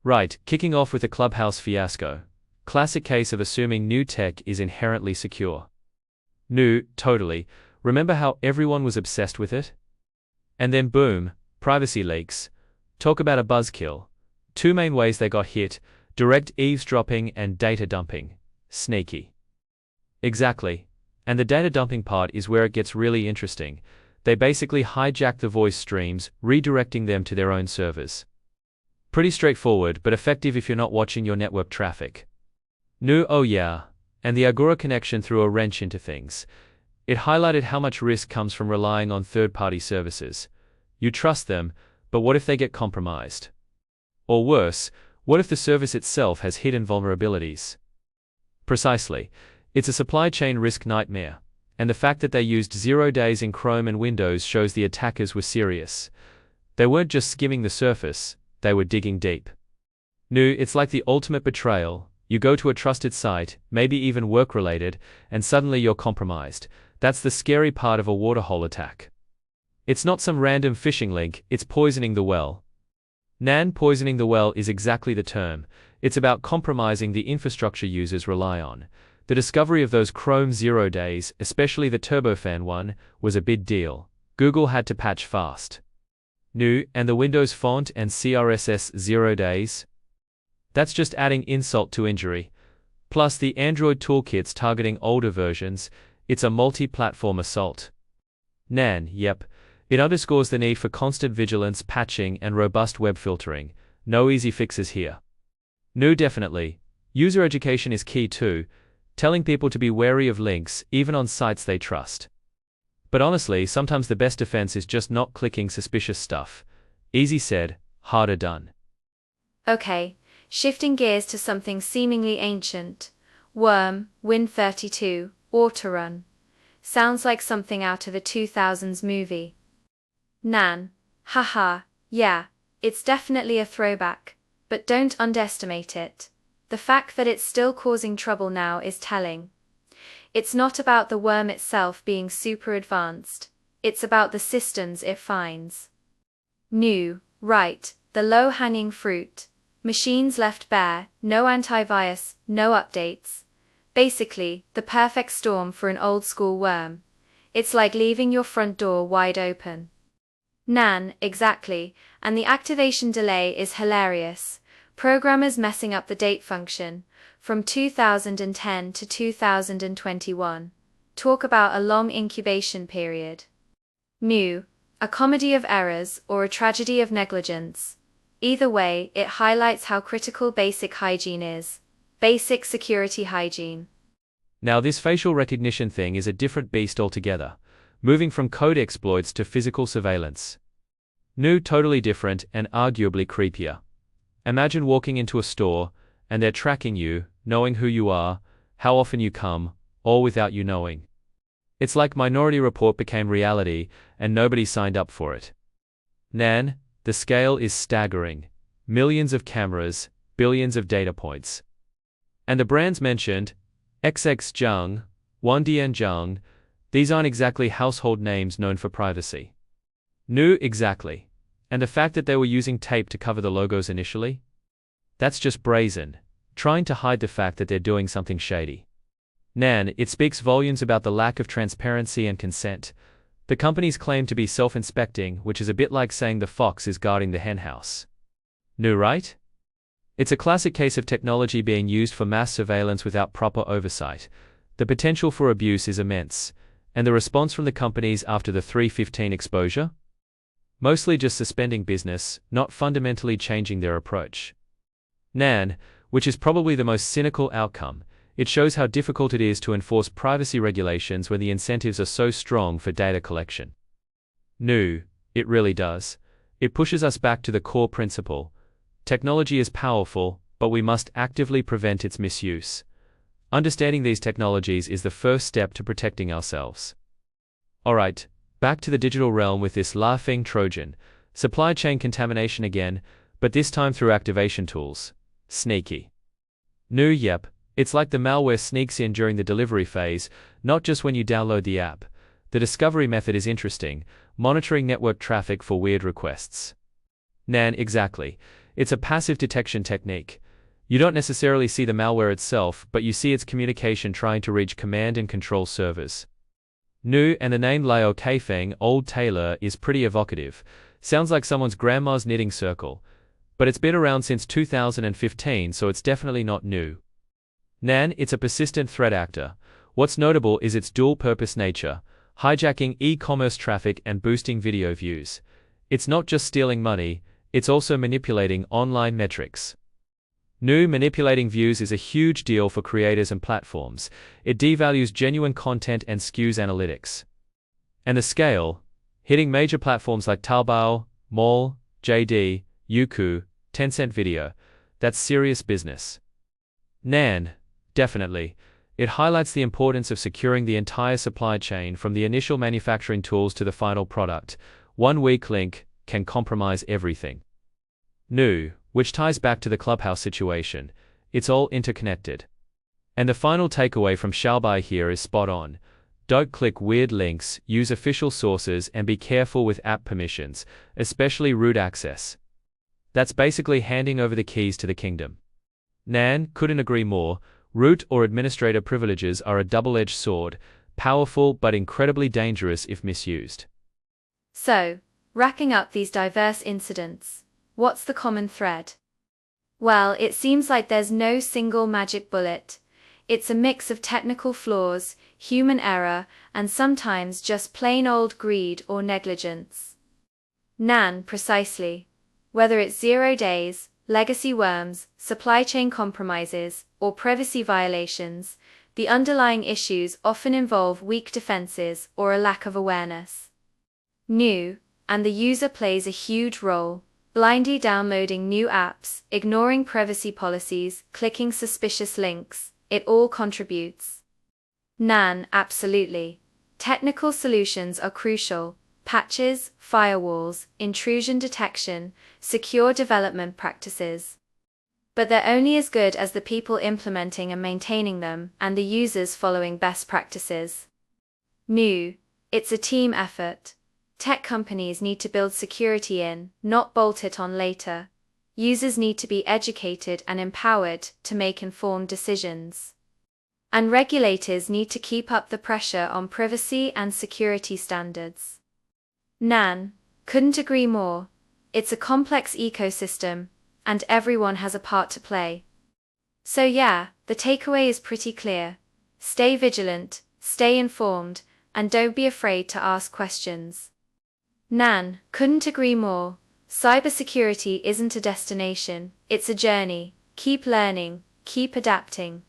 Right, kicking off with the Clubhouse fiasco. Classic case of assuming new tech is inherently secure. New, totally. Remember how everyone was obsessed with it? And then boom, privacy leaks. Talk about a buzzkill. Two main ways they got hit: direct eavesdropping and data dumping. Sneaky. Exactly. And the data dumping part is where it gets really interesting. They basically hijack the voice streams, redirecting them to their own servers. Pretty straightforward, but effective if you're not watching your network traffic. New, oh yeah. And the Agora connection threw a wrench into things. It highlighted how much risk comes from relying on third-party services. You trust them, but what if they get compromised? Or worse, what if the service itself has hidden vulnerabilities? Precisely. It's a supply chain risk nightmare. And the fact that they used 0 days in Chrome and Windows shows the attackers were serious. They weren't just skimming the surface, they were digging deep. New, it's like the ultimate betrayal. You go to a trusted site, maybe even work-related, and suddenly you're compromised. That's the scary part of a waterhole attack. It's not some random phishing link, it's poisoning the well. Poisoning the well is exactly the term. It's about compromising the infrastructure users rely on. The discovery of those Chrome 0 days, especially the turbofan one, was a big deal. Google had to patch fast. New, and the Windows font and CRSS 0 days? That's just adding insult to injury. Plus the Android toolkits targeting older versions, it's a multi-platform assault. Yep. It underscores the need for constant vigilance, patching, and robust web filtering. No easy fixes here. New, definitely. User education is key too, telling people to be wary of links, even on sites they trust. But honestly, sometimes the best defense is just not clicking suspicious stuff. Easy said, harder done. Okay, shifting gears to something seemingly ancient. Worm, Win32, Autorun. Sounds like something out of a 2000s movie. Haha, yeah, it's definitely a throwback, but don't underestimate it. The fact that it's still causing trouble now is telling. It's not about the worm itself being super advanced, it's about the systems it finds. New, right, the low-hanging fruit. Machines left bare, no antivirus, no updates. Basically, the perfect storm for an old-school worm. It's like leaving your front door wide open. Exactly, and the activation delay is hilarious. Programmers messing up the date function, from 2010 to 2021. Talk about a long incubation period. New, a comedy of errors or a tragedy of negligence. Either way, it highlights how critical basic hygiene is. Basic security hygiene. Now this facial recognition thing is a different beast altogether, moving from code exploits to physical surveillance. New, totally different, and arguably creepier. Imagine walking into a store, and they're tracking you, knowing who you are, how often you come, all without you knowing. It's like Minority Report became reality, and nobody signed up for it. The scale is staggering. Millions of cameras, billions of data points. And the brands mentioned, Dazhong, Dazhong, these aren't exactly household names known for privacy. New, exactly. And the fact that they were using tape to cover the logos initially? That's just brazen, trying to hide the fact that they're doing something shady. It speaks volumes about the lack of transparency and consent. The companies claim to be self-inspecting, which is a bit like saying the fox is guarding the henhouse. New, right? It's a classic case of technology being used for mass surveillance without proper oversight. The potential for abuse is immense. And the response from the companies after the 315 exposure? Mostly just suspending business, not fundamentally changing their approach. Which is probably the most cynical outcome. It shows how difficult it is to enforce privacy regulations when the incentives are so strong for data collection. New, it really does. It pushes us back to the core principle. Technology is powerful, but we must actively prevent its misuse. Understanding these technologies is the first step to protecting ourselves. Alright, back to the digital realm with this laughing Trojan. Supply chain contamination again, but this time through activation tools. Sneaky. New, yep. It's like the malware sneaks in during the delivery phase, not just when you download the app. The discovery method is interesting, monitoring network traffic for weird requests. Exactly. It's a passive detection technique. You don't necessarily see the malware itself, but you see its communication trying to reach command and control servers. Nu and the name Lao Kaifeng, Old Tailor, is pretty evocative. Sounds like someone's grandma's knitting circle. But it's been around since 2015, so it's definitely not new. Nan, it's a persistent threat actor. What's notable is its dual-purpose nature, hijacking e-commerce traffic and boosting video views. It's not just stealing money, it's also manipulating online metrics. Nu manipulating views is a huge deal for creators and platforms. It devalues genuine content and skews analytics. And the scale, hitting major platforms like Taobao, Mall, JD, Youku, Tencent Video, that's serious business. Nan, definitely. It highlights the importance of securing the entire supply chain from the initial manufacturing tools to the final product. One weak link can compromise everything. Nu, which ties back to the Clubhouse situation, it's all interconnected. And the final takeaway from Xiaobai here is spot on. Don't click weird links, use official sources, and be careful with app permissions, especially root access. That's basically handing over the keys to the kingdom. Nan, couldn't agree more. Root or administrator privileges are a double-edged sword, powerful but incredibly dangerous if misused. So, racking up these diverse incidents, what's the common thread? Well, it seems like there's no single magic bullet. It's a mix of technical flaws, human error, and sometimes just plain old greed or negligence. Nan, precisely. Whether it's 0 days, legacy worms, supply chain compromises, or privacy violations, the underlying issues often involve weak defenses or a lack of awareness. Nu, and the user plays a huge role, blindly downloading new apps, ignoring privacy policies, clicking suspicious links, it all contributes. Nan, absolutely. Technical solutions are crucial. Patches, firewalls, intrusion detection, secure development practices. But they're only as good as the people implementing and maintaining them, and the users following best practices. Nu, it's a team effort. Tech companies need to build security in, not bolt it on later. Users need to be educated and empowered to make informed decisions. And regulators need to keep up the pressure on privacy and security standards. Nan, couldn't agree more. It's a complex ecosystem, and everyone has a part to play. So yeah, the takeaway is pretty clear. Stay vigilant, stay informed, and don't be afraid to ask questions. Nan, couldn't agree more. Cybersecurity isn't a destination, it's a journey. Keep learning, keep adapting.